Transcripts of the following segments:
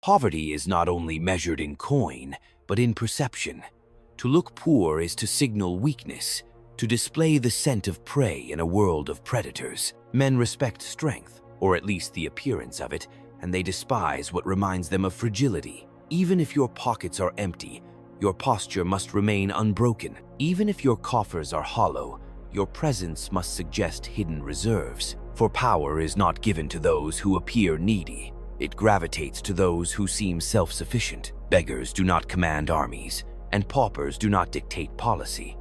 Poverty is not only measured in coin, but in perception. To look poor is to signal weakness, to display the scent of prey in a world of predators. Men respect strength, or at least the appearance of it, and they despise what reminds them of fragility. Even if your pockets are empty, your posture must remain unbroken. Even if your coffers are hollow, your presence must suggest hidden reserves. For power is not given to those who appear needy. It gravitates to those who seem self-sufficient. Beggars do not command armies, and paupers do not dictate policy.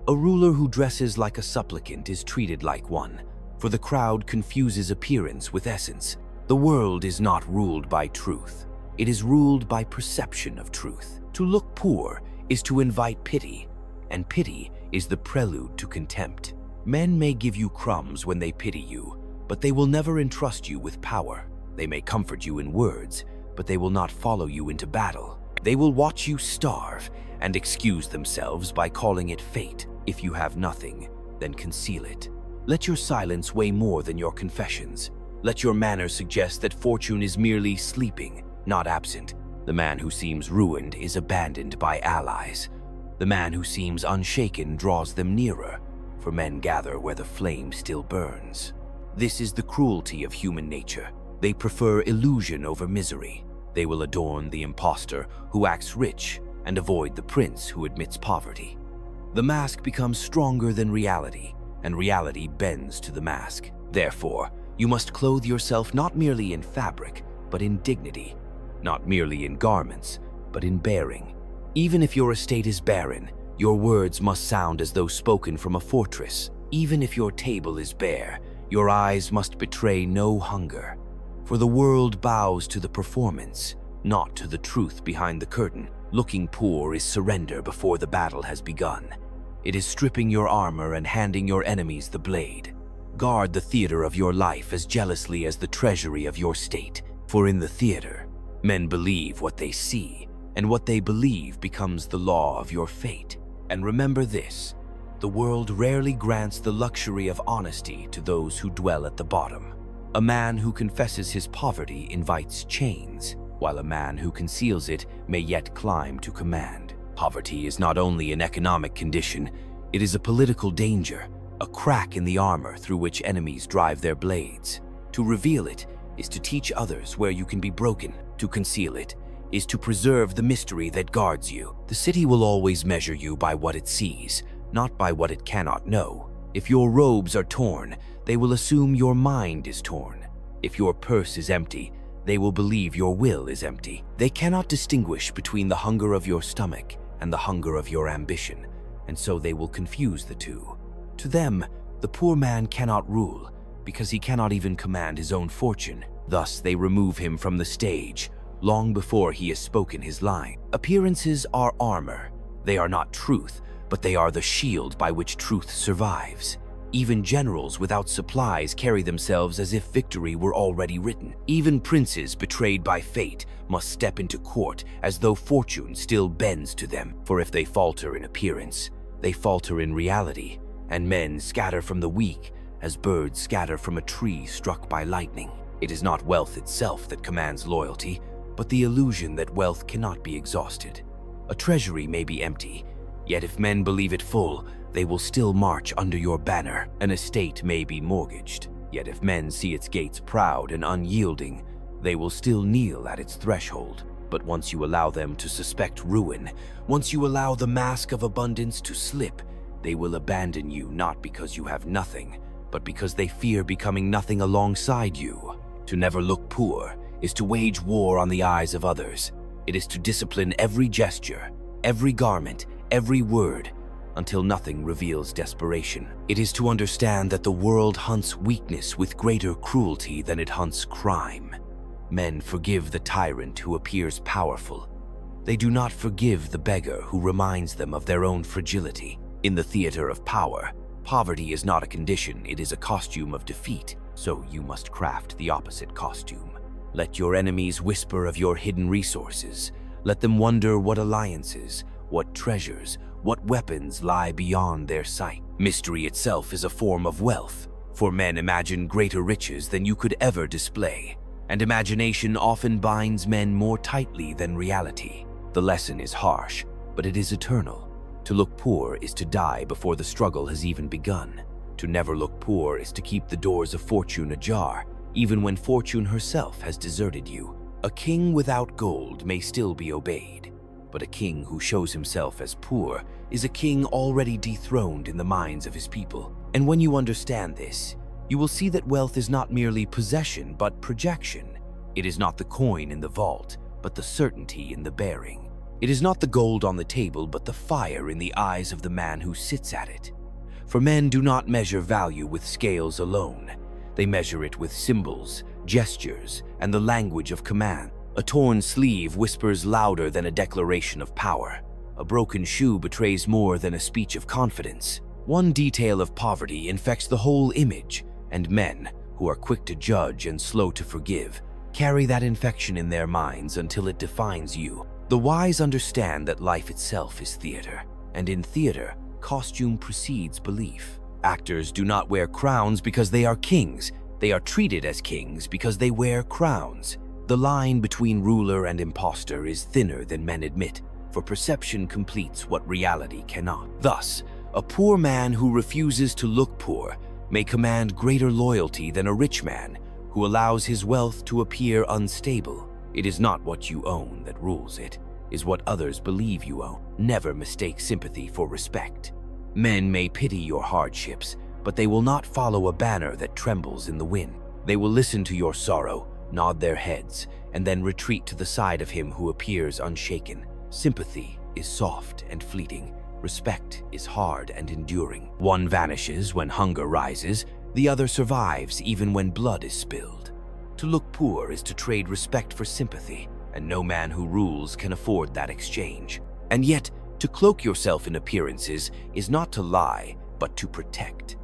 A ruler who dresses like a supplicant is treated like one, for the crowd confuses appearance with essence. The world is not ruled by truth. It is ruled by perception of truth. To look poor is to invite pity, and pity is the prelude to contempt. Men may give you crumbs when they pity you, but they will never entrust you with power. They may comfort you in words, but they will not follow you into battle. They will watch you starve and excuse themselves by calling it fate. If you have nothing, then conceal it. Let your silence weigh more than your confessions. Let your manner suggest that fortune is merely sleeping, not absent. The man who seems ruined is abandoned by allies. The man who seems unshaken draws them nearer, for men gather where the flame still burns. This is the cruelty of human nature. They prefer illusion over misery. They will adorn the impostor who acts rich and avoid the prince who admits poverty. The mask becomes stronger than reality, and reality bends to the mask. Therefore, you must clothe yourself not merely in fabric, but in dignity, not merely in garments, but in bearing. Even if your estate is barren, your words must sound as though spoken from a fortress. Even if your table is bare, your eyes must betray no hunger. For the world bows to the performance, not to the truth behind the curtain. Looking poor is surrender before the battle has begun. It is stripping your armor and handing your enemies the blade. Guard the theater of your life as jealously as the treasury of your state. For in the theater, men believe what they see, and what they believe becomes the law of your fate. And remember this, the world rarely grants the luxury of honesty to those who dwell at the bottom. A man who confesses his poverty invites chains, while a man who conceals it may yet climb to command. Poverty is not only an economic condition, it is a political danger, a crack in the armor through which enemies drive their blades. To reveal it is to teach others where you can be broken. To conceal it is to preserve the mystery that guards you. The city will always measure you by what it sees, not by what it cannot know. If your robes are torn, they will assume your mind is torn. If your purse is empty, they will believe your will is empty. They cannot distinguish between the hunger of your stomach and the hunger of your ambition, and so they will confuse the two. To them, the poor man cannot rule, because he cannot even command his own fortune. Thus they remove him from the stage, long before he has spoken his line. Appearances are armor. They are not truth, but they are the shield by which truth survives. Even generals without supplies carry themselves as if victory were already written. Even princes betrayed by fate must step into court as though fortune still bends to them. For if they falter in appearance, they falter in reality, and men scatter from the weak as birds scatter from a tree struck by lightning. It is not wealth itself that commands loyalty, but the illusion that wealth cannot be exhausted. A treasury may be empty, yet if men believe it full, they will still march under your banner. An estate may be mortgaged, yet if men see its gates proud and unyielding, they will still kneel at its threshold. But once you allow them to suspect ruin, once you allow the mask of abundance to slip, they will abandon you not because you have nothing, but because they fear becoming nothing alongside you. To never look poor is to wage war on the eyes of others. It is to discipline every gesture, every garment, every word, until nothing reveals desperation. It is to understand that the world hunts weakness with greater cruelty than it hunts crime. Men forgive the tyrant who appears powerful. They do not forgive the beggar who reminds them of their own fragility. In the theater of power, poverty is not a condition, it is a costume of defeat, so you must craft the opposite costume. Let your enemies whisper of your hidden resources. Let them wonder what alliances, what treasures, what weapons lie beyond their sight. Mystery itself is a form of wealth, for men imagine greater riches than you could ever display. and imagination often binds men more tightly than reality. The lesson is harsh, but it is eternal. To look poor is to die before the struggle has even begun. To never look poor is to keep the doors of fortune ajar, even when fortune herself has deserted you. A king without gold may still be obeyed, but a king who shows himself as poor is a king already dethroned in the minds of his people. And when you understand this, you will see that wealth is not merely possession but projection. It is not the coin in the vault, but the certainty in the bearing. It is not the gold on the table, but the fire in the eyes of the man who sits at it. For men do not measure value with scales alone. They measure it with symbols, gestures, and the language of command. A torn sleeve whispers louder than a declaration of power. A broken shoe betrays more than a speech of confidence. One detail of poverty infects the whole image, and men, who are quick to judge and slow to forgive, carry that infection in their minds until it defines you. The wise understand that life itself is theater, and in theater, costume precedes belief. Actors do not wear crowns because they are kings. They are treated as kings because they wear crowns. The line between ruler and impostor is thinner than men admit, for perception completes what reality cannot. Thus, a poor man who refuses to look poor may command greater loyalty than a rich man who allows his wealth to appear unstable. It is not what you own that rules it, is what others believe you own. Never mistake sympathy for respect. Men may pity your hardships, but they will not follow a banner that trembles in the wind. They will listen to your sorrow, nod their heads, and then retreat to the side of him who appears unshaken. Sympathy is soft and fleeting. Respect is hard and enduring. One vanishes when hunger rises, the other survives even when blood is spilled. To look poor is to trade respect for sympathy, and no man who rules can afford that exchange. And yet, to cloak yourself in appearances is not to lie, but to protect.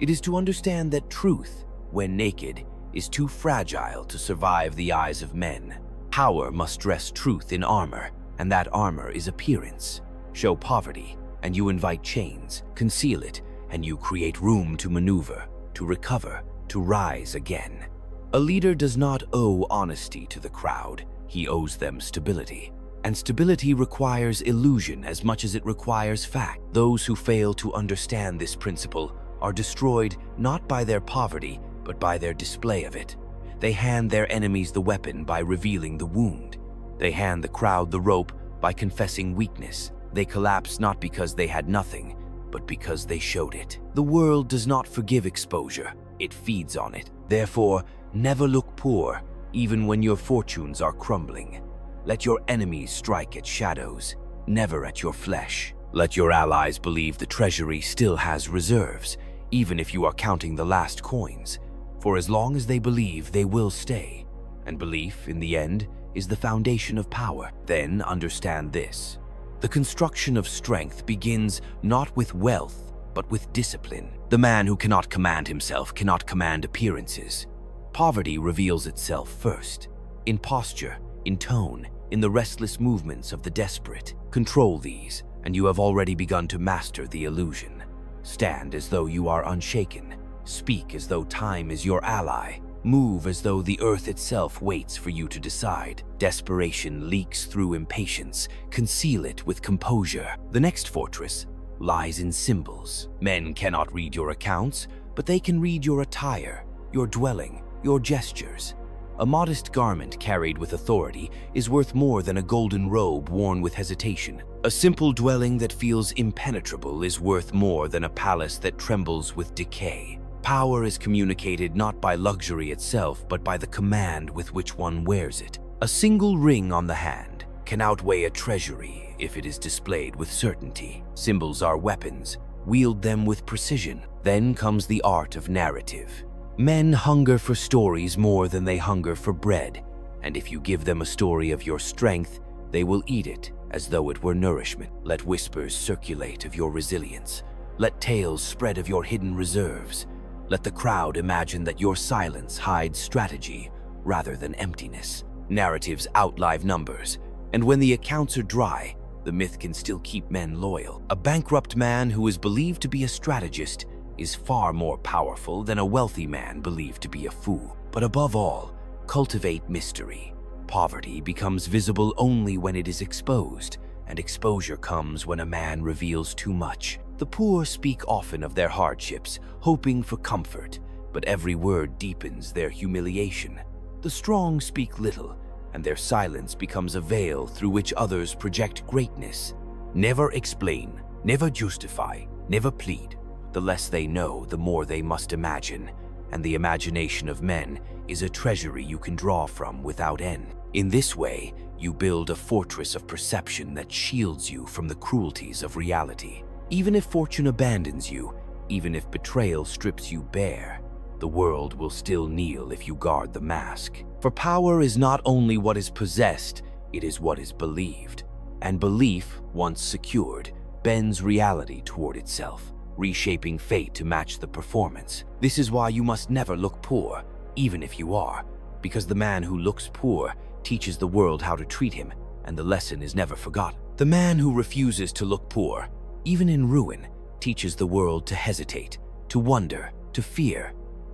It is to understand that truth, when naked, is too fragile to survive the eyes of men. Power must dress truth in armor, and that armor is appearance. Show poverty, and you invite chains. Conceal it, and you create room to maneuver, to recover, to rise again. A leader does not owe honesty to the crowd. He owes them stability. And stability requires illusion as much as it requires fact. Those who fail to understand this principle are destroyed not by their poverty, but by their display of it. They hand their enemies the weapon by revealing the wound. They hand the crowd the rope by confessing weakness. They collapse not because they had nothing, but because they showed it. The world does not forgive exposure, it feeds on it. Therefore, never look poor, even when your fortunes are crumbling. Let your enemies strike at shadows, never at your flesh. Let your allies believe the treasury still has reserves, even if you are counting the last coins. For as long as they believe, they will stay. And belief, in the end, is the foundation of power. Then understand this. The construction of strength begins not with wealth, but with discipline. The man who cannot command himself cannot command appearances. Poverty reveals itself first, in posture, in tone, in the restless movements of the desperate. Control these, and you have already begun to master the illusion. Stand as though you are unshaken. Speak as though time is your ally. Move as though the earth itself waits for you to decide. Desperation leaks through impatience. Conceal it with composure. The next fortress lies in symbols. Men cannot read your accounts, but they can read your attire, your dwelling, your gestures. A modest garment carried with authority is worth more than a golden robe worn with hesitation. A simple dwelling that feels impenetrable is worth more than a palace that trembles with decay. Power is communicated not by luxury itself, but by the command with which one wears it. A single ring on the hand can outweigh a treasury if it is displayed with certainty. Symbols are weapons. Wield them with precision. Then comes the art of narrative. Men hunger for stories more than they hunger for bread, and if you give them a story of your strength, they will eat it as though it were nourishment. Let whispers circulate of your resilience. Let tales spread of your hidden reserves. Let the crowd imagine that your silence hides strategy rather than emptiness. Narratives outlive numbers, and when the accounts are dry, the myth can still keep men loyal. A bankrupt man who is believed to be a strategist is far more powerful than a wealthy man believed to be a fool. But above all, cultivate mystery. Poverty becomes visible only when it is exposed, and exposure comes when a man reveals too much. The poor speak often of their hardships, hoping for comfort, but every word deepens their humiliation. The strong speak little, and their silence becomes a veil through which others project greatness. Never explain, never justify, never plead. The less they know, the more they must imagine, and the imagination of men is a treasury you can draw from without end. In this way, you build a fortress of perception that shields you from the cruelties of reality. Even if fortune abandons you, even if betrayal strips you bare, the world will still kneel if you guard the mask. For power is not only what is possessed, it is what is believed. And belief, once secured, bends reality toward itself, reshaping fate to match the performance. This is why you must never look poor, even if you are, because the man who looks poor teaches the world how to treat him, and the lesson is never forgotten. The man who refuses to look poor, even in ruin, teaches the world to hesitate, to wonder, to fear.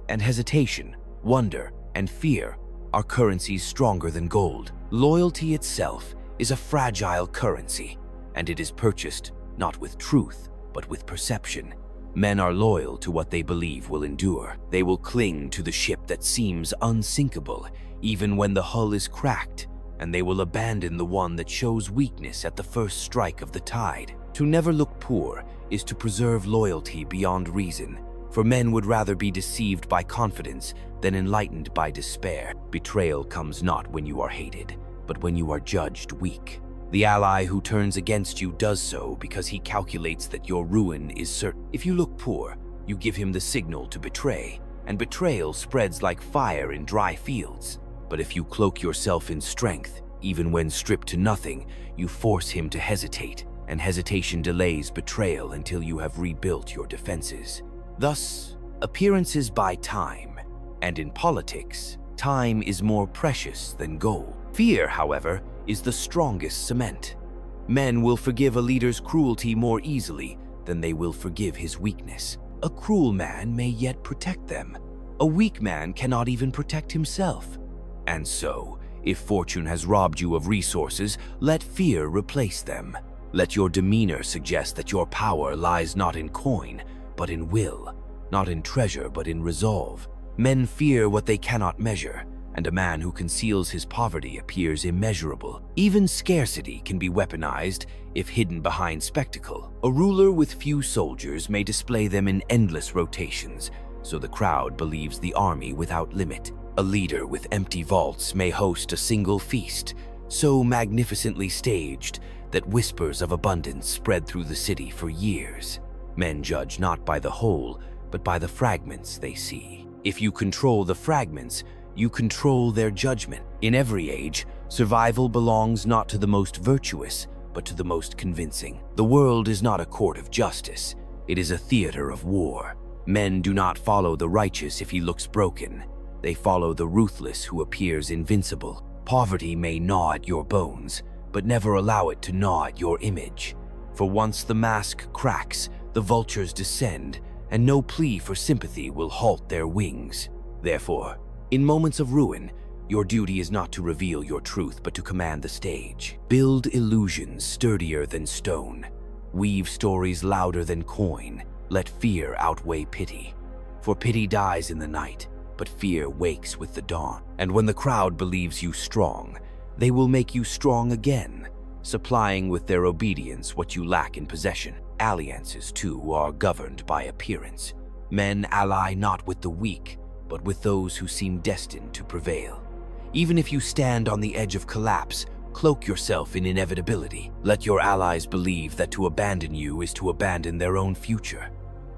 And hesitation, wonder, and fear are currencies stronger than gold. Loyalty itself is a fragile currency, and it is purchased not with truth, but with perception. Men are loyal to what they believe will endure. They will cling to the ship that seems unsinkable, even when the hull is cracked, and they will abandon the one that shows weakness at the first strike of the tide. To never look poor is to preserve loyalty beyond reason, for men would rather be deceived by confidence than enlightened by despair. Betrayal comes not when you are hated, but when you are judged weak. The ally who turns against you does so because he calculates that your ruin is certain. If you look poor, you give him the signal to betray, and betrayal spreads like fire in dry fields. But if you cloak yourself in strength, even when stripped to nothing, you force him to hesitate, and hesitation delays betrayal until you have rebuilt your defenses. Thus, appearances buy time, and in politics, time is more precious than gold. Fear, however, is the strongest cement. Men will forgive a leader's cruelty more easily than they will forgive his weakness. A cruel man may yet protect them. A weak man cannot even protect himself. And so, if fortune has robbed you of resources, let fear replace them. Let your demeanor suggest that your power lies not in coin, but in will, not in treasure, but in resolve. Men fear what they cannot measure, and a man who conceals his poverty appears immeasurable. Even scarcity can be weaponized if hidden behind spectacle. A ruler with few soldiers may display them in endless rotations, so the crowd believes the army without limit. A leader with empty vaults may host a single feast, so magnificently staged that whispers of abundance spread through the city for years. Men judge not by the whole, but by the fragments they see. If you control the fragments, you control their judgment. In every age, survival belongs not to the most virtuous, but to the most convincing. The world is not a court of justice. It is a theater of war. Men do not follow the righteous if he looks broken. They follow the ruthless who appears invincible. Poverty may gnaw at your bones, but never allow it to gnaw at your image. For once the mask cracks, the vultures descend, and no plea for sympathy will halt their wings. Therefore, in moments of ruin, your duty is not to reveal your truth, but to command the stage. Build illusions sturdier than stone. Weave stories louder than coin. Let fear outweigh pity. For pity dies in the night, but fear wakes with the dawn. And when the crowd believes you strong, they will make you strong again, supplying with their obedience what you lack in possession. Alliances, too, are governed by appearance. Men ally not with the weak, but with those who seem destined to prevail. Even if you stand on the edge of collapse, cloak yourself in inevitability. Let your allies believe that to abandon you is to abandon their own future.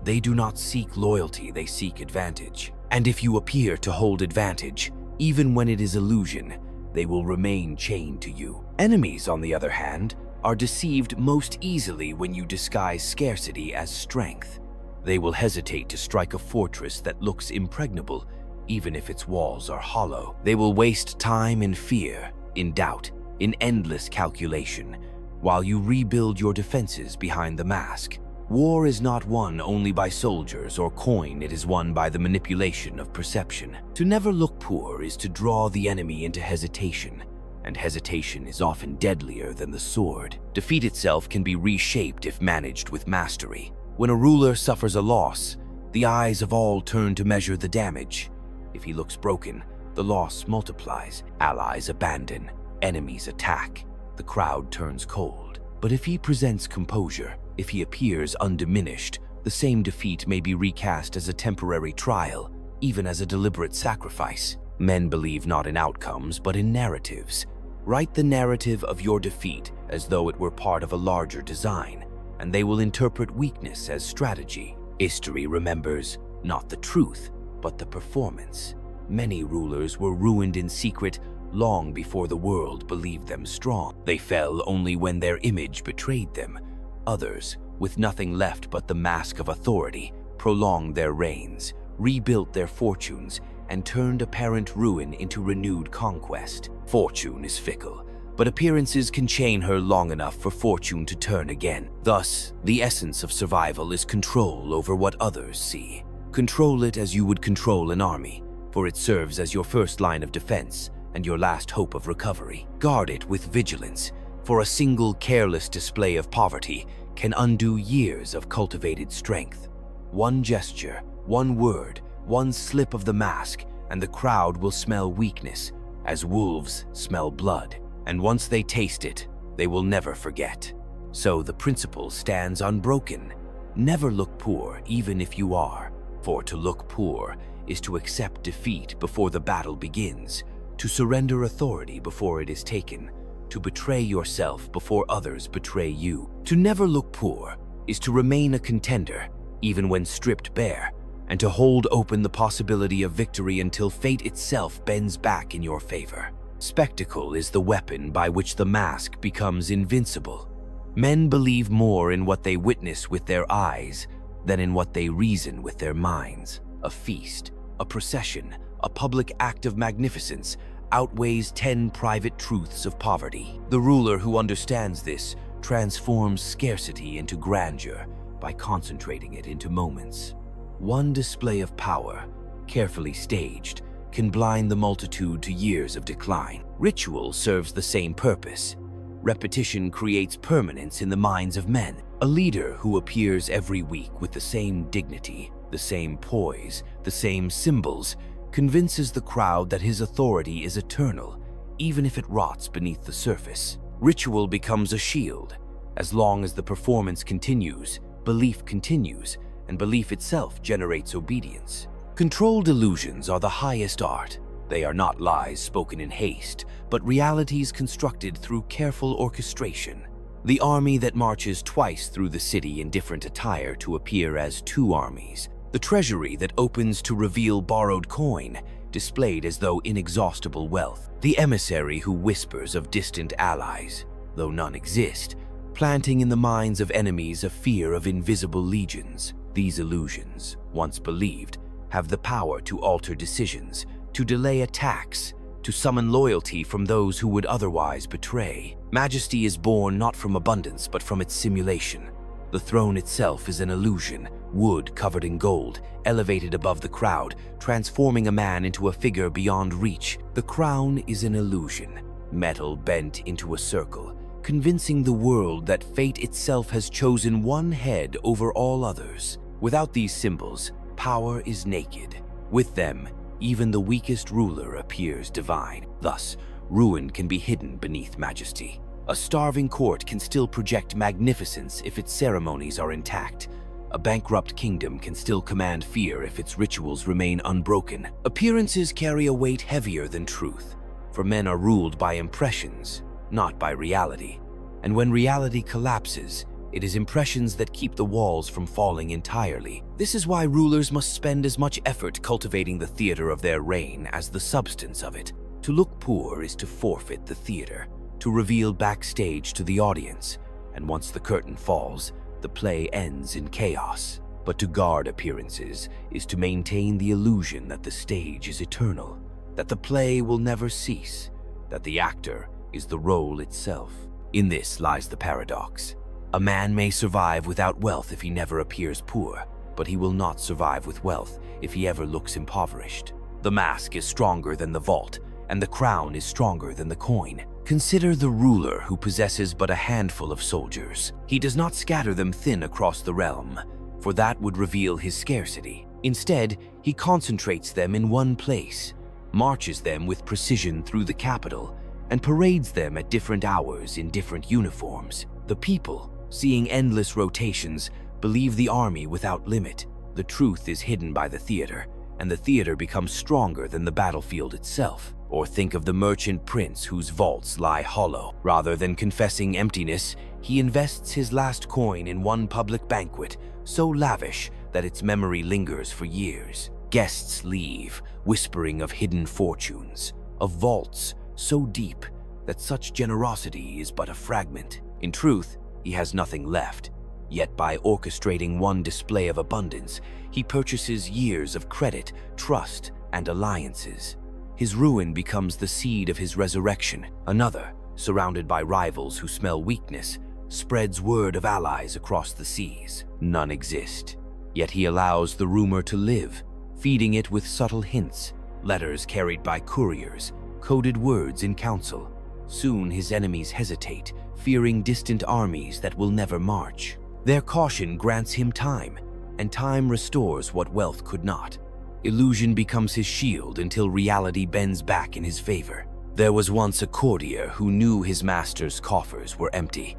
They do not seek loyalty, they seek advantage. And if you appear to hold advantage, even when it is illusion, they will remain chained to you. Enemies, on the other hand, are deceived most easily when you disguise scarcity as strength. They will hesitate to strike a fortress that looks impregnable, even if its walls are hollow. They will waste time in fear, in doubt, in endless calculation, while you rebuild your defenses behind the mask. War is not won only by soldiers or coin, it is won by the manipulation of perception. To never look poor is to draw the enemy into hesitation, and hesitation is often deadlier than the sword. Defeat itself can be reshaped if managed with mastery. When a ruler suffers a loss, the eyes of all turn to measure the damage. If he looks broken, the loss multiplies. Allies abandon, enemies attack, the crowd turns cold. But if he presents composure, if he appears undiminished, the same defeat may be recast as a temporary trial, even as a deliberate sacrifice. Men believe not in outcomes, but in narratives. Write the narrative of your defeat as though it were part of a larger design, and they will interpret weakness as strategy. History remembers not the truth, but the performance. Many rulers were ruined in secret long before the world believed them strong. They fell only when their image betrayed them. Others, with nothing left but the mask of authority, prolonged their reigns, rebuilt their fortunes, and turned apparent ruin into renewed conquest. Fortune is fickle, but appearances can chain her long enough for fortune to turn again. Thus, the essence of survival is control over what others see. Control it as you would control an army, for it serves as your first line of defense and your last hope of recovery. Guard it with vigilance, for a single careless display of poverty can undo years of cultivated strength. One gesture, one word, one slip of the mask, and the crowd will smell weakness, as wolves smell blood. And once they taste it, they will never forget. So the principle stands unbroken. Never look poor, even if you are. For to look poor is to accept defeat before the battle begins, to surrender authority before it is taken, to betray yourself before others betray you. To never look poor is to remain a contender, even when stripped bare, and to hold open the possibility of victory until fate itself bends back in your favor. Spectacle is the weapon by which the mask becomes invincible. Men believe more in what they witness with their eyes than in what they reason with their minds. A feast, a procession, a public act of magnificence outweighs 10 private truths of poverty. The ruler who understands this transforms scarcity into grandeur by concentrating it into moments. One display of power, carefully staged, can blind the multitude to years of decline. Ritual serves the same purpose. Repetition creates permanence in the minds of men. A leader who appears every week with the same dignity, the same poise, the same symbols, convinces the crowd that his authority is eternal, even if it rots beneath the surface. Ritual becomes a shield. As long as the performance continues, belief continues, and belief itself generates obedience. Controlled illusions are the highest art. They are not lies spoken in haste, but realities constructed through careful orchestration. The army that marches twice through the city in different attire to appear as two armies. The treasury that opens to reveal borrowed coin, displayed as though inexhaustible wealth. The emissary who whispers of distant allies, though none exist, planting in the minds of enemies a fear of invisible legions. These illusions, once believed, have the power to alter decisions, to delay attacks, to summon loyalty from those who would otherwise betray. Majesty is born not from abundance, but from its simulation. The throne itself is an illusion, wood covered in gold, elevated above the crowd, transforming a man into a figure beyond reach. The crown is an illusion, metal bent into a circle, convincing the world that fate itself has chosen one head over all others. Without these symbols, power is naked. With them, even the weakest ruler appears divine. Thus, ruin can be hidden beneath majesty. A starving court can still project magnificence if its ceremonies are intact. A bankrupt kingdom can still command fear if its rituals remain unbroken. Appearances carry a weight heavier than truth, for men are ruled by impressions, not by reality. And when reality collapses, it is impressions that keep the walls from falling entirely. This is why rulers must spend as much effort cultivating the theater of their reign as the substance of it. To look poor is to forfeit the theater, to reveal backstage to the audience, and once the curtain falls, the play ends in chaos. But to guard appearances is to maintain the illusion that the stage is eternal, that the play will never cease, that the actor is the role itself. In this lies the paradox. A man may survive without wealth if he never appears poor, but he will not survive with wealth if he ever looks impoverished. The mask is stronger than the vault, and the crown is stronger than the coin. Consider the ruler who possesses but a handful of soldiers. He does not scatter them thin across the realm, for that would reveal his scarcity. Instead, he concentrates them in one place, marches them with precision through the capital, and parades them at different hours in different uniforms. The people, seeing endless rotations, believe the army without limit. The truth is hidden by the theater, and the theater becomes stronger than the battlefield itself. Or think of the merchant prince whose vaults lie hollow. Rather than confessing emptiness, he invests his last coin in one public banquet, so lavish that its memory lingers for years. Guests leave, whispering of hidden fortunes, of vaults so deep that such generosity is but a fragment. In truth, he has nothing left. Yet by orchestrating one display of abundance, he purchases years of credit, trust, and alliances. His ruin becomes the seed of his resurrection. Another, surrounded by rivals who smell weakness, spreads word of allies across the seas. None exist, yet he allows the rumor to live, feeding it with subtle hints, letters carried by couriers, coded words in council. Soon his enemies hesitate, fearing distant armies that will never march. Their caution grants him time, and time restores what wealth could not. Illusion becomes his shield until reality bends back in his favor. There was once a courtier who knew his master's coffers were empty.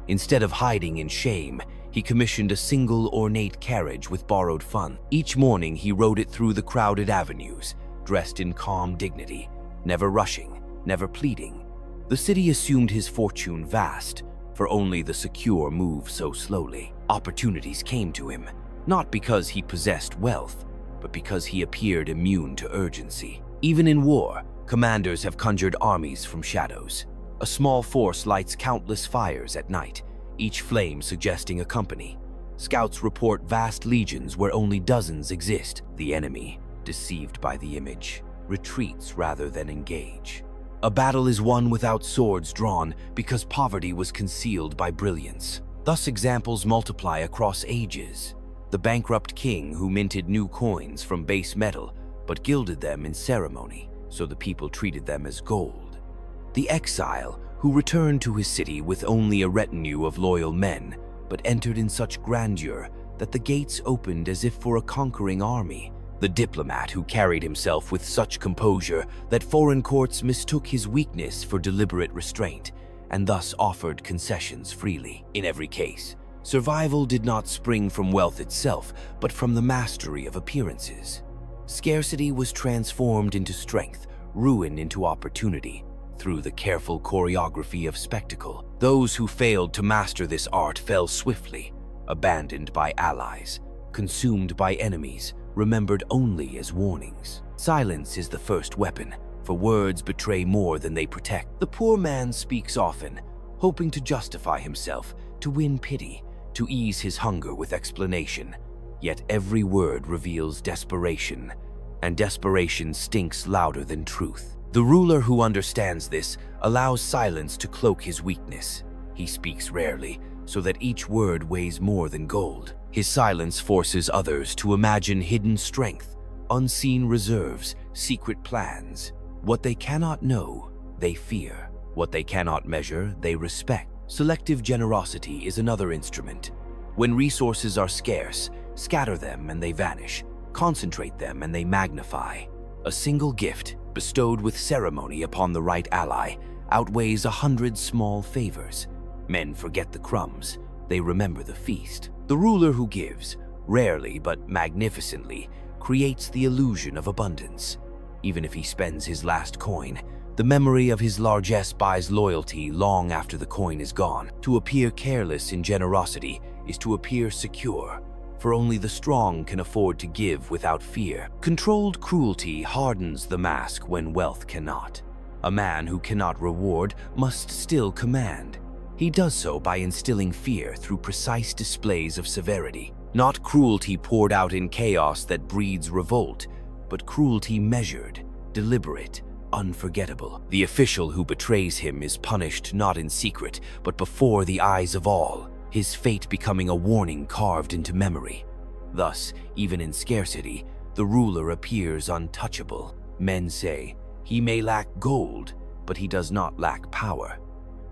Instead of hiding in shame, he commissioned a single ornate carriage with borrowed funds. Each morning he rode it through the crowded avenues, dressed in calm dignity, never rushing, never pleading. The city assumed his fortune vast, for only the secure move so slowly. Opportunities came to him, not because he possessed wealth, but because he appeared immune to urgency. Even in war, commanders have conjured armies from shadows. A small force lights countless fires at night, each flame suggesting a company. Scouts report vast legions where only dozens exist. The enemy, deceived by the image, retreats rather than engage. A battle is won without swords drawn because poverty was concealed by brilliance. Thus examples multiply across ages. The bankrupt king who minted new coins from base metal but gilded them in ceremony, so the people treated them as gold. The exile who returned to his city with only a retinue of loyal men, but entered in such grandeur that the gates opened as if for a conquering army. The diplomat who carried himself with such composure that foreign courts mistook his weakness for deliberate restraint, and thus offered concessions freely. In every case, survival did not spring from wealth itself, but from the mastery of appearances. Scarcity was transformed into strength, ruin into opportunity, through the careful choreography of spectacle. Those who failed to master this art fell swiftly, abandoned by allies, consumed by enemies, remembered only as warnings. Silence is the first weapon, for words betray more than they protect. The poor man speaks often, hoping to justify himself, to win pity, to ease his hunger with explanation. Yet every word reveals desperation, and desperation stinks louder than truth. The ruler who understands this allows silence to cloak his weakness. He speaks rarely, so that each word weighs more than gold. His silence forces others to imagine hidden strength, unseen reserves, secret plans. What they cannot know, they fear. What they cannot measure, they respect. Selective generosity is another instrument. When resources are scarce, scatter them and they vanish. Concentrate them and they magnify. A single gift, bestowed with ceremony upon the right ally, outweighs 100 small favors. Men forget the crumbs, they remember the feast. The ruler who gives, rarely but magnificently, creates the illusion of abundance. Even if he spends his last coin, the memory of his largesse buys loyalty long after the coin is gone. To appear careless in generosity is to appear secure, for only the strong can afford to give without fear. Controlled cruelty hardens the mask when wealth cannot. A man who cannot reward must still command. He does so by instilling fear through precise displays of severity. Not cruelty poured out in chaos that breeds revolt, but cruelty measured, deliberate, unforgettable. The official who betrays him is punished not in secret, but before the eyes of all. his fate becoming a warning carved into memory. Thus, even in scarcity, the ruler appears untouchable. Men say, he may lack gold, but he does not lack power.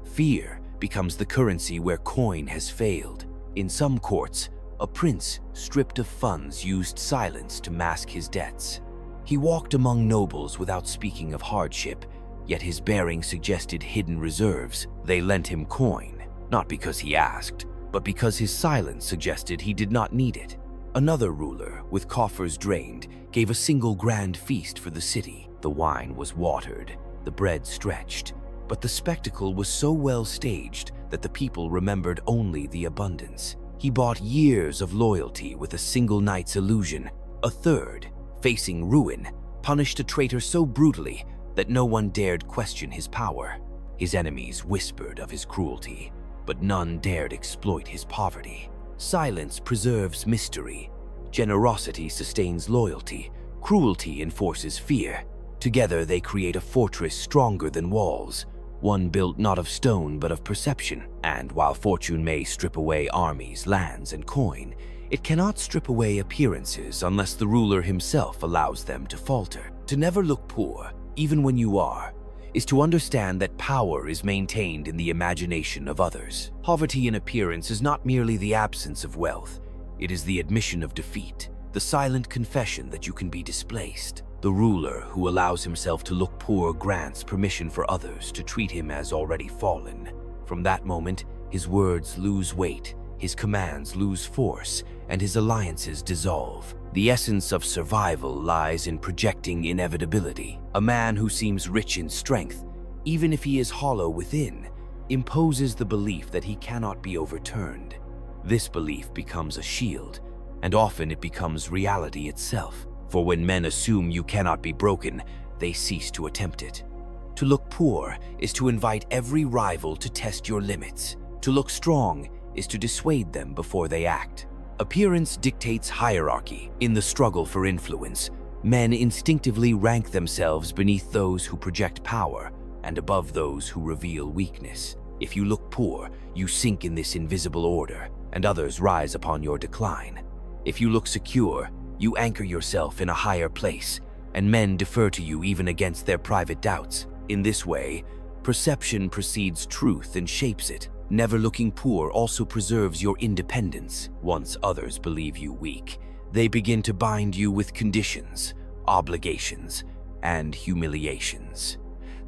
Fear becomes the currency where coin has failed. In some courts, a prince stripped of funds used silence to mask his debts. He walked among nobles without speaking of hardship, yet his bearing suggested hidden reserves. They lent him coin, not because he asked, but because his silence suggested he did not need it. Another ruler, with coffers drained, gave a single grand feast for the city. The wine was watered, the bread stretched, but the spectacle was so well staged that the people remembered only the abundance. He bought years of loyalty with a single night's illusion. A third, facing ruin, punished a traitor so brutally that no one dared question his power. His enemies whispered of his cruelty, but none dared exploit his poverty. Silence preserves mystery. Generosity sustains loyalty. Cruelty enforces fear. Together they create a fortress stronger than walls, one built not of stone but of perception. And while fortune may strip away armies, lands, and coin, it cannot strip away appearances unless the ruler himself allows them to falter. To never look poor, even when you are, is to understand that power is maintained in the imagination of others. Poverty in appearance is not merely the absence of wealth, it is the admission of defeat, the silent confession that you can be displaced. The ruler who allows himself to look poor grants permission for others to treat him as already fallen. From that moment, his words lose weight, his commands lose force, and his alliances dissolve. The essence of survival lies in projecting inevitability. A man who seems rich in strength, even if he is hollow within, imposes the belief that he cannot be overturned. This belief becomes a shield, and often it becomes reality itself. For when men assume you cannot be broken, they cease to attempt it. To look poor is to invite every rival to test your limits. To look strong is to dissuade them before they act. Appearance dictates hierarchy. In the struggle for influence, men instinctively rank themselves beneath those who project power and above those who reveal weakness. If you look poor, you sink in this invisible order, and others rise upon your decline. If you look secure, you anchor yourself in a higher place, and men defer to you even against their private doubts. In this way, perception precedes truth and shapes it. Never looking poor also preserves your independence. Once others believe you weak, they begin to bind you with conditions, obligations, and humiliations.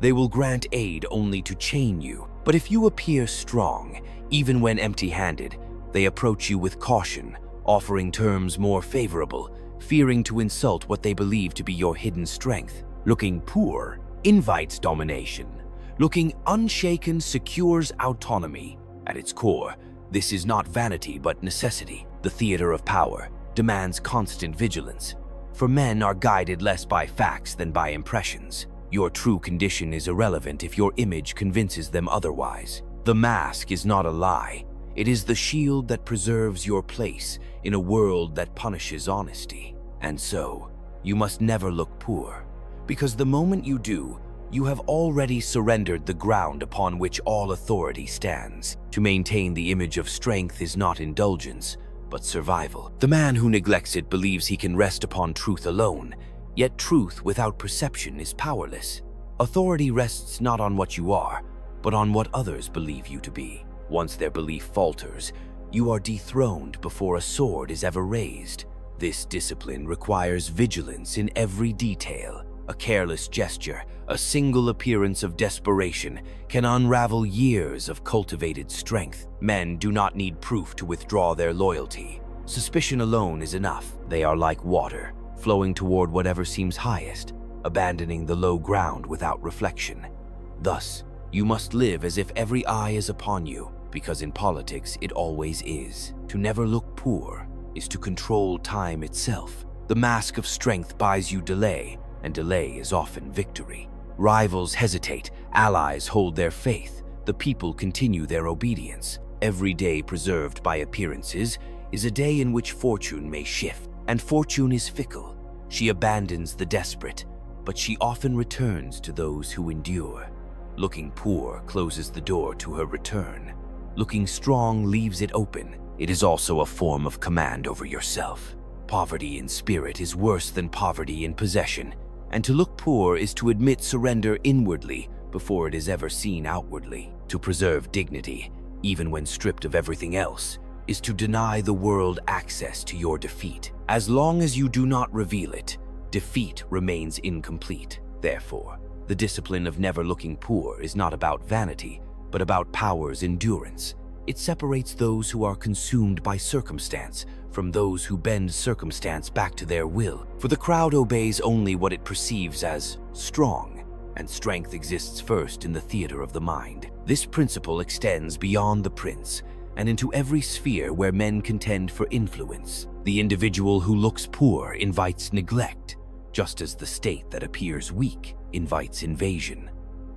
They will grant aid only to chain you. But if you appear strong, even when empty-handed, they approach you with caution, offering terms more favorable, fearing to insult what they believe to be your hidden strength. Looking poor invites domination. Looking unshaken secures autonomy. At its core, this is not vanity but necessity. The theater of power demands constant vigilance, for men are guided less by facts than by impressions. Your true condition is irrelevant if your image convinces them otherwise. The mask is not a lie. It is the shield that preserves your place in a world that punishes honesty. And so, you must never look poor, because the moment you do, you have already surrendered the ground upon which all authority stands. To maintain the image of strength is not indulgence, but survival. The man who neglects it believes he can rest upon truth alone, yet truth without perception is powerless. Authority rests not on what you are, but on what others believe you to be. Once their belief falters, you are dethroned before a sword is ever raised. This discipline requires vigilance in every detail. A careless gesture, a single appearance of desperation can unravel years of cultivated strength. Men do not need proof to withdraw their loyalty. Suspicion alone is enough. They are like water, flowing toward whatever seems highest, abandoning the low ground without reflection. Thus, you must live as if every eye is upon you, because in politics it always is. To never look poor is to control time itself. The mask of strength buys you delay, and delay is often victory. Rivals hesitate, allies hold their faith, the people continue their obedience. Every day preserved by appearances is a day in which fortune may shift, and fortune is fickle. She abandons the desperate, but she often returns to those who endure. Looking poor closes the door to her return. Looking strong leaves it open. It is also a form of command over yourself. Poverty in spirit is worse than poverty in possession, and to look poor is to admit surrender inwardly before it is ever seen outwardly. To preserve dignity, even when stripped of everything else, is to deny the world access to your defeat. As long as you do not reveal it, defeat remains incomplete. Therefore, the discipline of never looking poor is not about vanity, but about power's endurance. It separates those who are consumed by circumstance from those who bend circumstance back to their will. For the crowd obeys only what it perceives as strong, and strength exists first in the theater of the mind. This principle extends beyond the prince and into every sphere where men contend for influence. The individual who looks poor invites neglect, just as the state that appears weak invites invasion.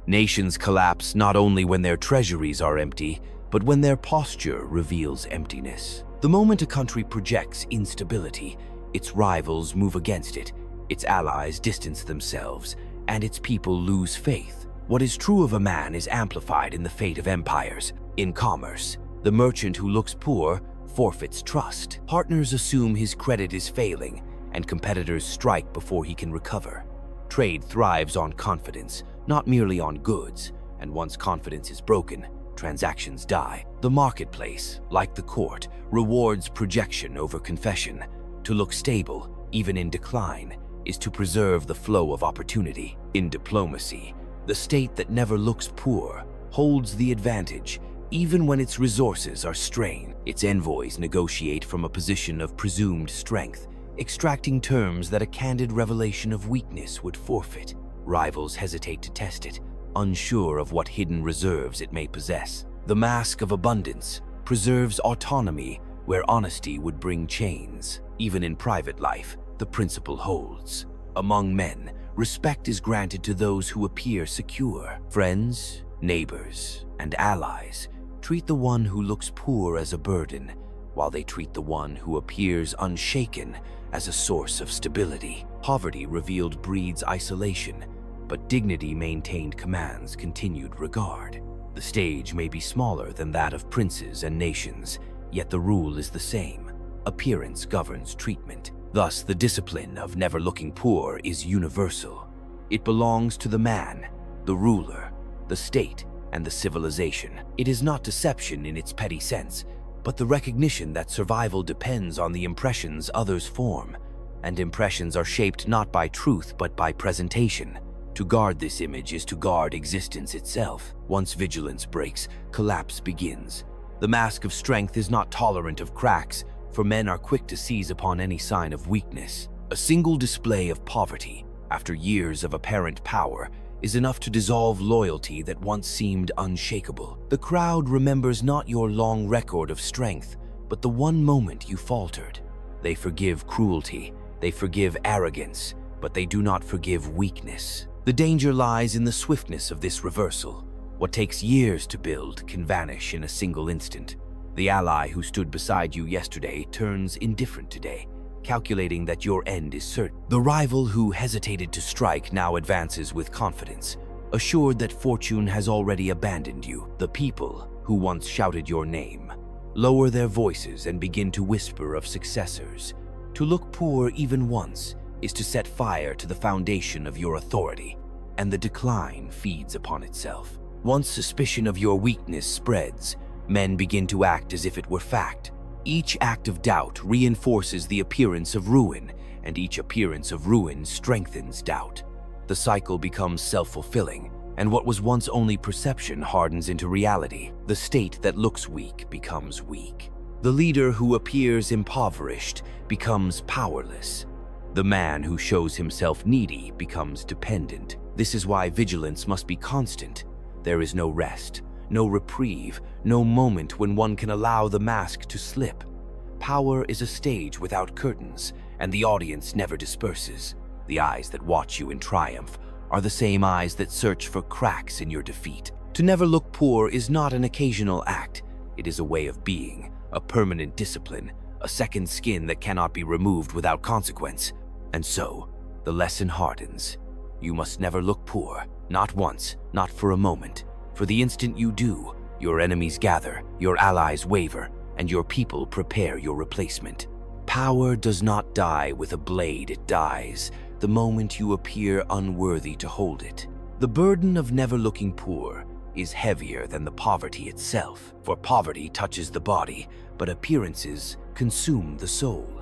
Nations collapse not only when their treasuries are empty, but when their posture reveals emptiness. The moment a country projects instability, its rivals move against it, its allies distance themselves, and its people lose faith. What is true of a man is amplified in the fate of empires. In commerce, the merchant who looks poor forfeits trust. Partners assume his credit is failing, and competitors strike before he can recover. Trade thrives on confidence, not merely on goods, and once confidence is broken, transactions die. The marketplace, like the court, rewards projection over confession. To look stable, even in decline, is to preserve the flow of opportunity. In diplomacy, the state that never looks poor holds the advantage, even when its resources are strained. Its envoys negotiate from a position of presumed strength, extracting terms that a candid revelation of weakness would forfeit. Rivals hesitate to test it, unsure of what hidden reserves it may possess. The mask of abundance preserves autonomy where honesty would bring chains. Even in private life, the principle holds. Among men, respect is granted to those who appear secure. Friends, neighbors, and allies treat the one who looks poor as a burden, while they treat the one who appears unshaken as a source of stability. Poverty revealed breeds isolation, but dignity maintained commands continued regard. The stage may be smaller than that of princes and nations, yet the rule is the same. Appearance governs treatment. Thus, the discipline of never looking poor is universal. It belongs to the man, the ruler, the state, and the civilization. It is not deception in its petty sense, but the recognition that survival depends on the impressions others form, and impressions are shaped not by truth but by presentation. To guard this image is to guard existence itself. Once vigilance breaks, collapse begins. The mask of strength is not tolerant of cracks, for men are quick to seize upon any sign of weakness. A single display of poverty, after years of apparent power, is enough to dissolve loyalty that once seemed unshakable. The crowd remembers not your long record of strength, but the one moment you faltered. They forgive cruelty, they forgive arrogance, but they do not forgive weakness. The danger lies in the swiftness of this reversal. What takes years to build can vanish in a single instant. The ally who stood beside you yesterday turns indifferent today, calculating that your end is certain. The rival who hesitated to strike now advances with confidence, assured that fortune has already abandoned you. The people who once shouted your name lower their voices and begin to whisper of successors. To look poor even once is to set fire to the foundation of your authority, and the decline feeds upon itself. Once suspicion of your weakness spreads, men begin to act as if it were fact. Each act of doubt reinforces the appearance of ruin, and each appearance of ruin strengthens doubt. The cycle becomes self-fulfilling, and what was once only perception hardens into reality. The state that looks weak becomes weak. The leader who appears impoverished becomes powerless. The man who shows himself needy becomes dependent. This is why vigilance must be constant. There is no rest, no reprieve, no moment when one can allow the mask to slip. Power is a stage without curtains, and the audience never disperses. The eyes that watch you in triumph are the same eyes that search for cracks in your defeat. To never look poor is not an occasional act. It is a way of being, a permanent discipline, a second skin that cannot be removed without consequence. And so, the lesson hardens. You must never look poor, not once, not for a moment. For the instant you do, Your enemies gather, your allies waver, and your people prepare your replacement. Power does not die with a blade, it dies the moment you appear unworthy to hold it. The burden of never looking poor is heavier than the poverty itself, for poverty touches the body, but appearances consume the soul.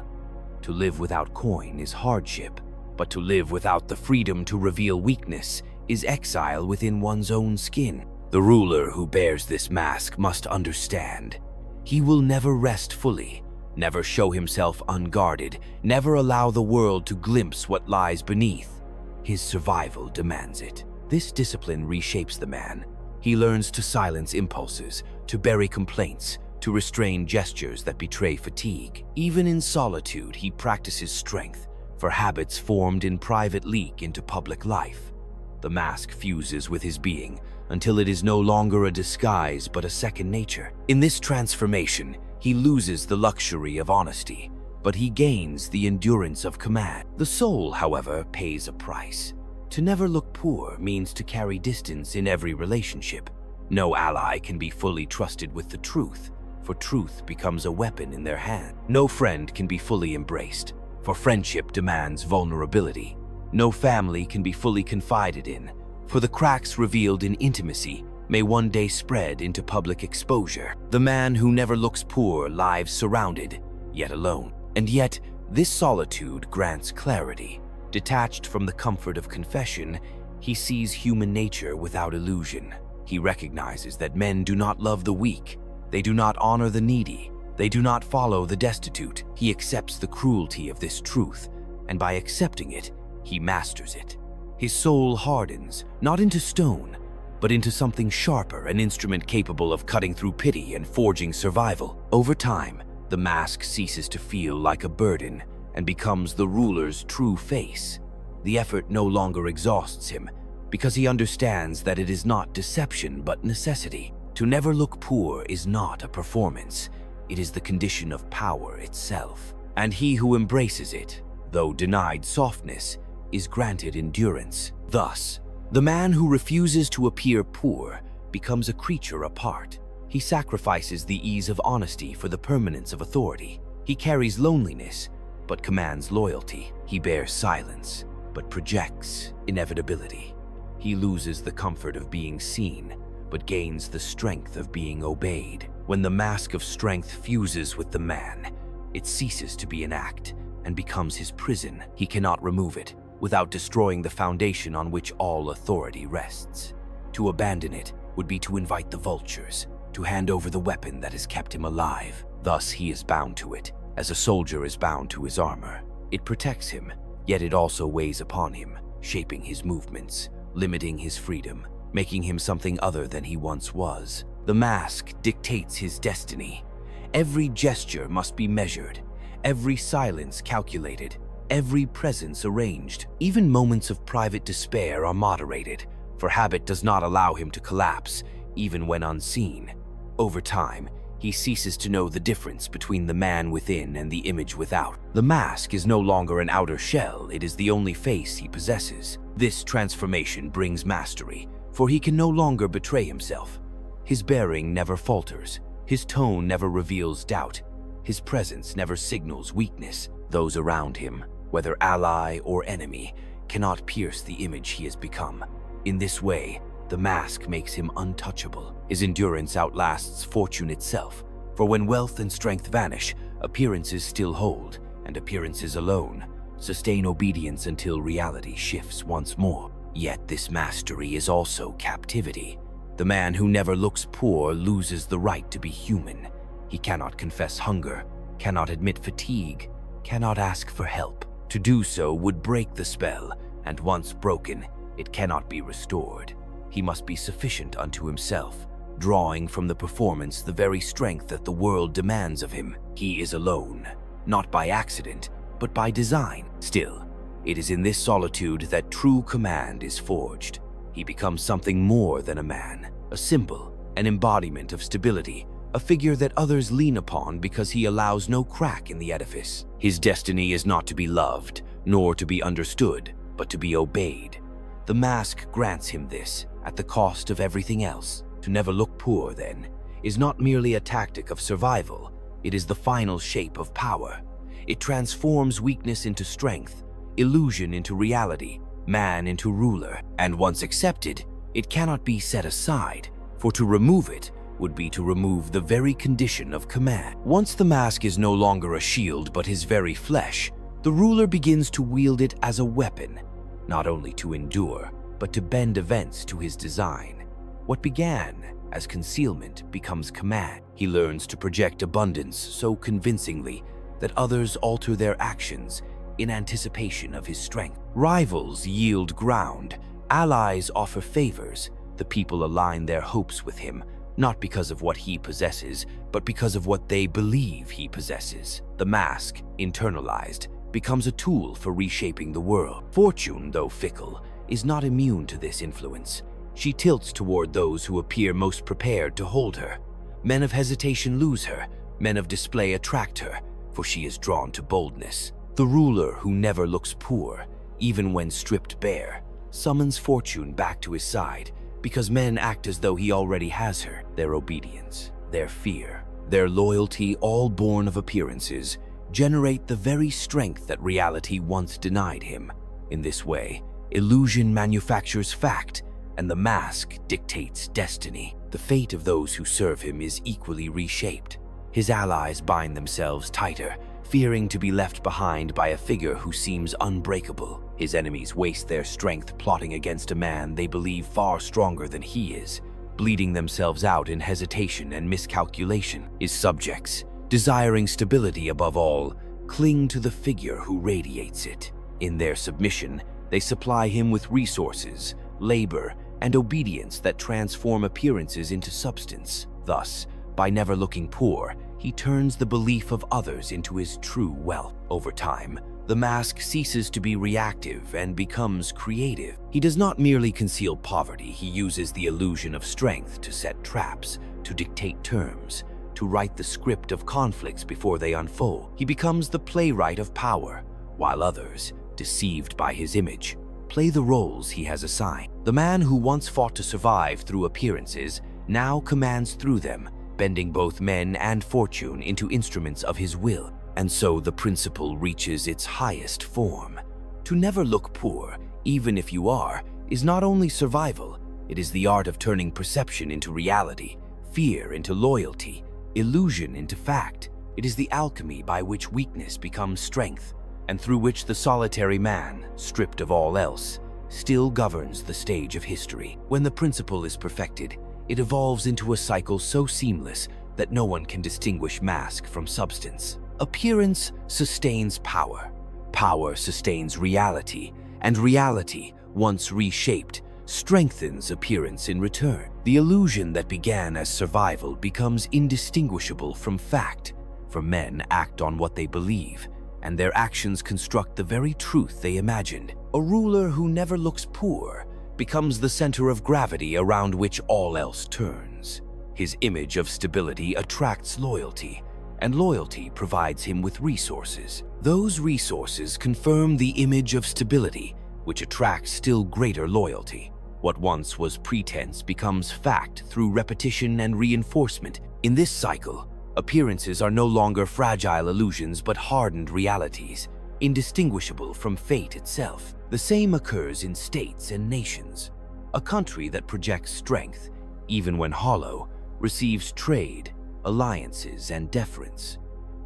To live without coin is hardship, but to live without the freedom to reveal weakness is exile within one's own skin. The ruler who bears this mask must understand. He will never rest fully, never show himself unguarded, never allow the world to glimpse what lies beneath. His survival demands it. This discipline reshapes the man. He learns to silence impulses, to bury complaints, to restrain gestures that betray fatigue. Even in solitude, he practices strength, for habits formed in private leak into public life. The mask fuses with his being until it is no longer a disguise but a second nature. In this transformation, he loses the luxury of honesty, but he gains the endurance of command. The soul, however, pays a price. To never look poor means to carry distance in every relationship. No ally can be fully trusted with the truth, for truth becomes a weapon in their hand. No friend can be fully embraced, for friendship demands vulnerability. No family can be fully confided in, for the cracks revealed in intimacy may one day spread into public exposure. The man who never looks poor lives surrounded, yet alone. And yet, this solitude grants clarity. Detached from the comfort of confession, he sees human nature without illusion. He recognizes that men do not love the weak, they do not honor the needy, they do not follow the destitute. He accepts the cruelty of this truth, and by accepting it, he masters it. His soul hardens, not into stone, but into something sharper, an instrument capable of cutting through pity and forging survival. Over time, the mask ceases to feel like a burden and becomes the ruler's true face. The effort no longer exhausts him, because he understands that it is not deception but necessity. To never look poor is not a performance, it is the condition of power itself. And he who embraces it, though denied softness, is granted endurance. Thus, the man who refuses to appear poor becomes a creature apart. He sacrifices the ease of honesty for the permanence of authority. He carries loneliness, but commands loyalty. He bears silence, but projects inevitability. He loses the comfort of being seen, but gains the strength of being obeyed. When the mask of strength fuses with the man, it ceases to be an act and becomes his prison. He cannot remove it without destroying the foundation on which all authority rests. To abandon it would be to invite the vultures, to hand over the weapon that has kept him alive. Thus he is bound to it, as a soldier is bound to his armor. It protects him, yet it also weighs upon him, shaping his movements, limiting his freedom, making him something other than he once was. The mask dictates his destiny. Every gesture must be measured, every silence calculated, every presence arranged. Even moments of private despair are moderated, for habit does not allow him to collapse, even when unseen. Over time, he ceases to know the difference between the man within and the image without. The mask is no longer an outer shell, it is the only face he possesses. This transformation brings mastery, for he can no longer betray himself. His bearing never falters, his tone never reveals doubt, his presence never signals weakness. Those around him, whether ally or enemy, cannot pierce the image he has become. In this way, the mask makes him untouchable. His endurance outlasts fortune itself, for when wealth and strength vanish, appearances still hold, and appearances alone sustain obedience until reality shifts once more. Yet this mastery is also captivity. The man who never looks poor loses the right to be human. He cannot confess hunger, cannot admit fatigue, cannot ask for help. To do so would break the spell, and once broken, it cannot be restored. He must be sufficient unto himself, drawing from the performance the very strength that the world demands of him. He is alone, not by accident, but by design. Still, it is in this solitude that true command is forged. He becomes something more than a man, a symbol, an embodiment of stability, a figure that others lean upon because he allows no crack in the edifice. His destiny is not to be loved, nor to be understood, but to be obeyed. The mask grants him this, at the cost of everything else. To never look poor, then, is not merely a tactic of survival, it is the final shape of power. It transforms weakness into strength, illusion into reality, man into ruler, and once accepted, it cannot be set aside, for to remove it would be to remove the very condition of command. Once the mask is no longer a shield but his very flesh, the ruler begins to wield it as a weapon, not only to endure, but to bend events to his design. What began as concealment becomes command. He learns to project abundance so convincingly that others alter their actions in anticipation of his strength. Rivals yield ground, allies offer favors, the people align their hopes with him, not because of what he possesses, but because of what they believe he possesses. The mask, internalized, becomes a tool for reshaping the world. Fortune, though fickle, is not immune to this influence. She tilts toward those who appear most prepared to hold her. Men of hesitation lose her, men of display attract her, for she is drawn to boldness. The ruler who never looks poor, even when stripped bare, summons fortune back to his side, because men act as though he already has her. Their obedience, their fear, their loyalty, all born of appearances, generate the very strength that reality once denied him. In this way, illusion manufactures fact, and the mask dictates destiny. The fate of those who serve him is equally reshaped. His allies bind themselves tighter, fearing to be left behind by a figure who seems unbreakable. His enemies waste their strength plotting against a man they believe far stronger than he is, bleeding themselves out in hesitation and miscalculation. His subjects, desiring stability above all, cling to the figure who radiates it. In their submission, they supply him with resources, labor, and obedience that transform appearances into substance. Thus, by never looking poor, he turns the belief of others into his true wealth. Over time, the mask ceases to be reactive and becomes creative. He does not merely conceal poverty, he uses the illusion of strength to set traps, to dictate terms, to write the script of conflicts before they unfold. He becomes the playwright of power, while others, deceived by his image, play the roles he has assigned. The man who once fought to survive through appearances now commands through them, bending both men and fortune into instruments of his will. And so the principle reaches its highest form. To never look poor, even if you are, is not only survival, it is the art of turning perception into reality, fear into loyalty, illusion into fact. It is the alchemy by which weakness becomes strength, and through which the solitary man, stripped of all else, still governs the stage of history. When the principle is perfected, it evolves into a cycle so seamless that no one can distinguish mask from substance. Appearance sustains power, power sustains reality, and reality, once reshaped, strengthens appearance in return. The illusion that began as survival becomes indistinguishable from fact, for men act on what they believe, and their actions construct the very truth they imagined. A ruler who never looks poor becomes the center of gravity around which all else turns. His image of stability attracts loyalty, and loyalty provides him with resources. Those resources confirm the image of stability, which attracts still greater loyalty. What once was pretense becomes fact through repetition and reinforcement. In this cycle, appearances are no longer fragile illusions but hardened realities, indistinguishable from fate itself. The same occurs in states and nations. A country that projects strength, even when hollow, receives trade, alliances, and deference.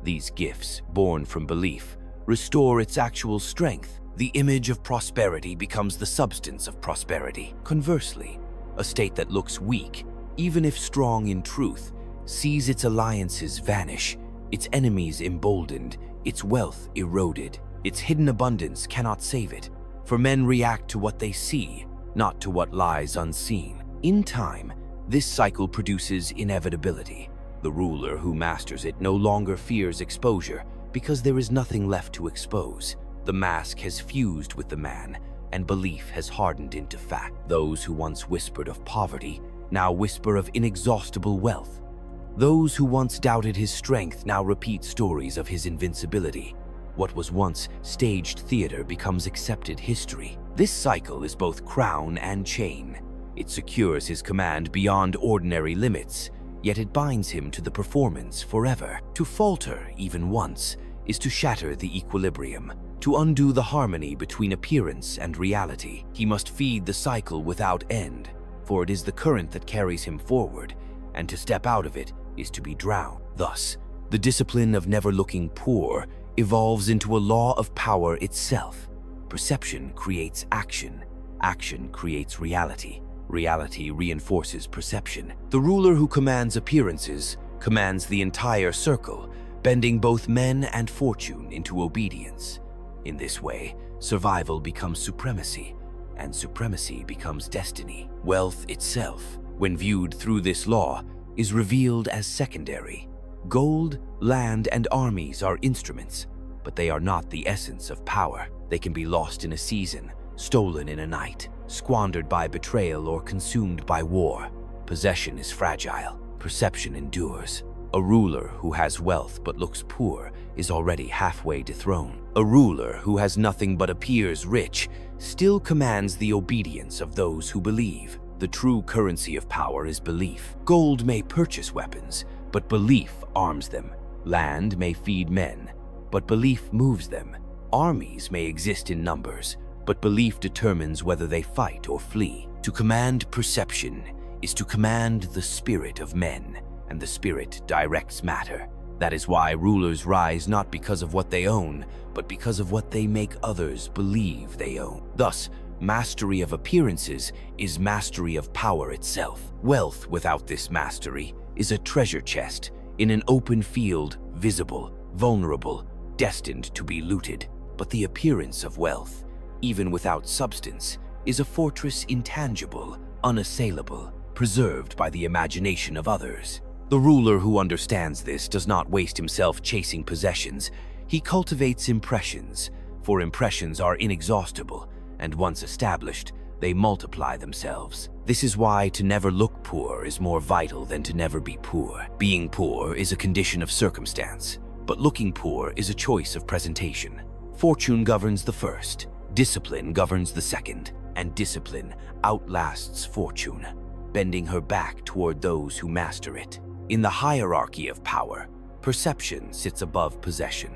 These gifts, born from belief, restore its actual strength. The image of prosperity becomes the substance of prosperity. Conversely, a state that looks weak, even if strong in truth, sees its alliances vanish, its enemies emboldened, its wealth eroded. Its hidden abundance cannot save it, for men react to what they see, not to what lies unseen. In time, this cycle produces inevitability. The ruler who masters it no longer fears exposure because there is nothing left to expose. The mask has fused with the man, and belief has hardened into fact. Those who once whispered of poverty now whisper of inexhaustible wealth. Those who once doubted his strength now repeat stories of his invincibility. What was once staged theater becomes accepted history. This cycle is both crown and chain. It secures his command beyond ordinary limits, yet it binds him to the performance forever. To falter even once is to shatter the equilibrium, to undo the harmony between appearance and reality. He must feed the cycle without end, for it is the current that carries him forward, and to step out of it is to be drowned. Thus, the discipline of never looking poor evolves into a law of power itself. Perception creates action. Action creates reality. Reality reinforces perception. The ruler who commands appearances commands the entire circle, bending both men and fortune into obedience. In this way, survival becomes supremacy, and supremacy becomes destiny. Wealth itself, when viewed through this law, is revealed as secondary. Gold, land, and armies are instruments, but they are not the essence of power. They can be lost in a season, stolen in a night, squandered by betrayal, or consumed by war. Possession is fragile. Perception endures. A ruler who has wealth but looks poor is already halfway dethroned. A ruler who has nothing but appears rich still commands the obedience of those who believe. The true currency of power is belief. Gold may purchase weapons, but belief arms them. Land may feed men, but belief moves them. Armies may exist in numbers, but belief determines whether they fight or flee. To command perception is to command the spirit of men, and the spirit directs matter. That is why rulers rise not because of what they own, but because of what they make others believe they own. Thus, mastery of appearances is mastery of power itself. Wealth without this mastery is a treasure chest in an open field, visible, vulnerable, destined to be looted. But the appearance of wealth, even without substance, is a fortress intangible, unassailable, preserved by the imagination of others. The ruler who understands this does not waste himself chasing possessions. He cultivates impressions, for impressions are inexhaustible, and once established, they multiply themselves. This is why to never look poor is more vital than to never be poor. Being poor is a condition of circumstance, but looking poor is a choice of presentation. Fortune governs the first, discipline governs the second, and discipline outlasts fortune, bending her back toward those who master it. In the hierarchy of power, perception sits above possession.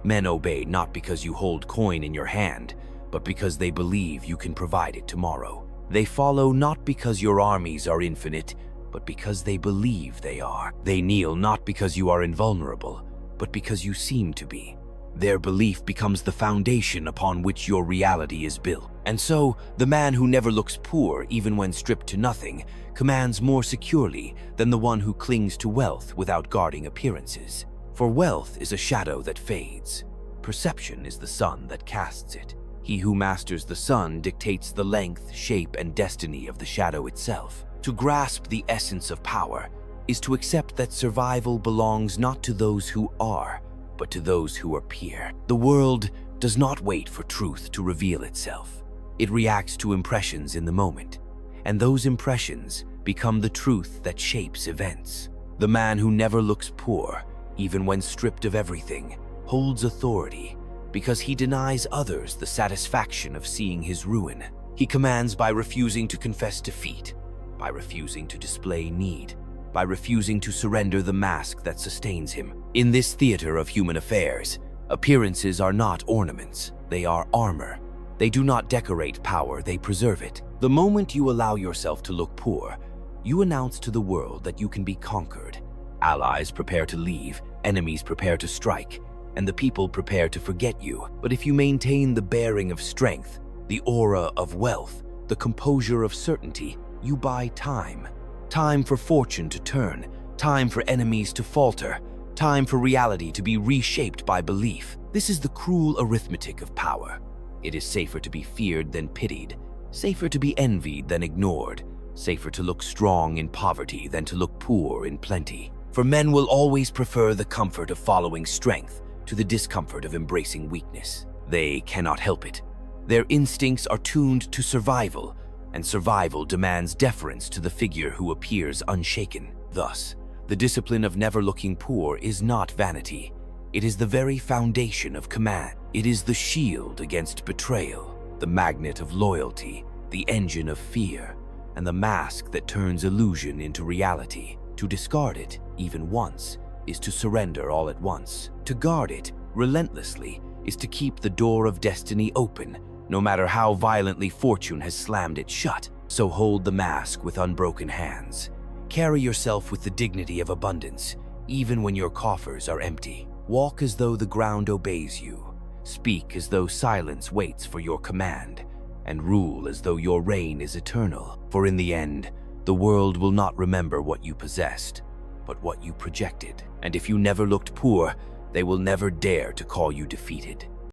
Men obey not because you hold coin in your hand, but because they believe you can provide it tomorrow. They follow not because your armies are infinite, but because they believe they are. They kneel not because you are invulnerable, but because you seem to be. Their belief becomes the foundation upon which your reality is built. And so, the man who never looks poor, even when stripped to nothing, commands more securely than the one who clings to wealth without guarding appearances. For wealth is a shadow that fades. Perception is the sun that casts it. He who masters the sun dictates the length, shape, and destiny of the shadow itself. To grasp the essence of power is to accept that survival belongs not to those who are, but to those who appear. The world does not wait for truth to reveal itself. It reacts to impressions in the moment, and those impressions become the truth that shapes events. The man who never looks poor, even when stripped of everything, holds authority because he denies others the satisfaction of seeing his ruin. He commands by refusing to confess defeat, by refusing to display need, by refusing to surrender the mask that sustains him. In this theater of human affairs, appearances are not ornaments, they are armor. They do not decorate power, they preserve it. The moment you allow yourself to look poor, you announce to the world that you can be conquered. Allies prepare to leave, enemies prepare to strike, and the people prepare to forget you. But if you maintain the bearing of strength, the aura of wealth, the composure of certainty, you buy time. Time for fortune to turn, time for enemies to falter, time for reality to be reshaped by belief. This is the cruel arithmetic of power. It is safer to be feared than pitied, safer to be envied than ignored, safer to look strong in poverty than to look poor in plenty. For men will always prefer the comfort of following strength to the discomfort of embracing weakness. They cannot help it. Their instincts are tuned to survival, and survival demands deference to the figure who appears unshaken. Thus, the discipline of never looking poor is not vanity. It is the very foundation of command. It is the shield against betrayal, the magnet of loyalty, the engine of fear, and the mask that turns illusion into reality. To discard it, even once, is to surrender all at once. To guard it relentlessly is to keep the door of destiny open, no matter how violently fortune has slammed it shut. So hold the mask with unbroken hands. Carry yourself with the dignity of abundance, even when your coffers are empty. Walk as though the ground obeys you. Speak as though silence waits for your command, and rule as though your reign is eternal. For in the end, the world will not remember what you possessed, but what you projected. And if you never looked poor, they will never dare to call you defeated.